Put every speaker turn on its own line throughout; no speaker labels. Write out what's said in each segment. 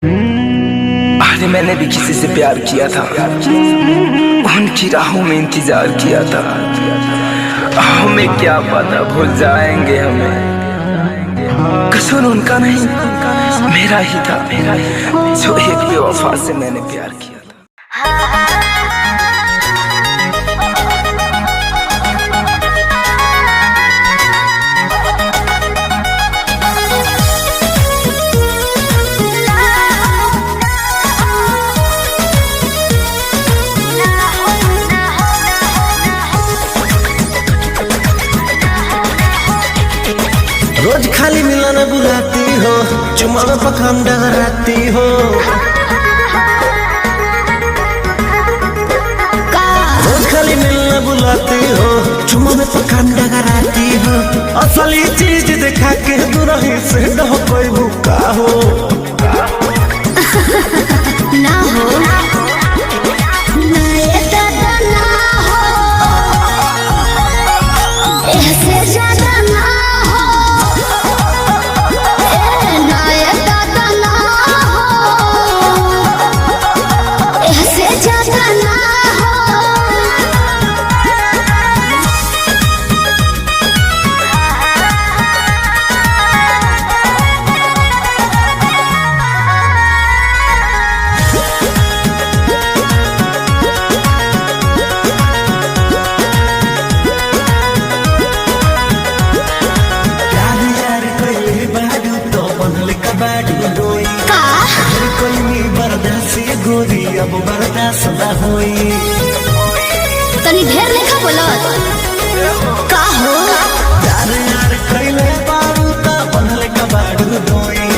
अरे मैंने भी किसी से प्यार किया था, उनकी राहों में इंतजार किया था। हमें क्या पता भूल जाएंगे हमें। कसूर उनका नहीं मेरा ही था, जो एक बेवफा से मैंने प्यार किया था।
रोज खाली मिलना बुलाती हो, चुमा में पखान डगराती हो। रोज खाली मिलना बुलाती हो, चुमा में पखान डगराती हो। असली चीज दिखा के दुरही से डह कोई भूखा हो
ना हो
गोरी अब बर्दाश्त न होई।
तनी ढेर लेखा बोलत का हो
यार यार कइले बारू ता बनले का बाडू दोई।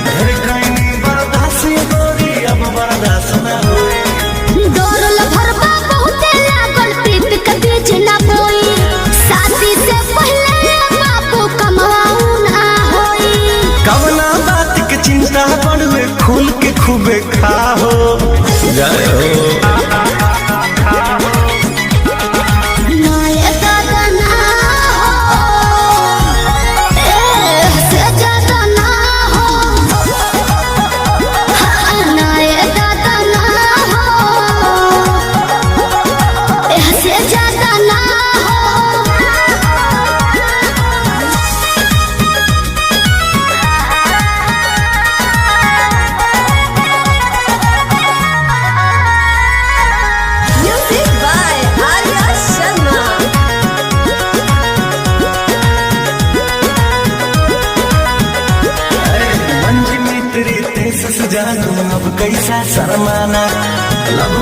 ढेर कइनी बर्दाश्त गोरी अब बर्दाश्त न होई।
डोरल भरबा बहुते लागल प्रीत के बीच ना बोई। शादी से पहले बापू कमाऊ ना होई।
कवना बात के चिंता पड़वे खुल के खूबे खाओ जाए हो। जानू अब कैसा शर्माना, लब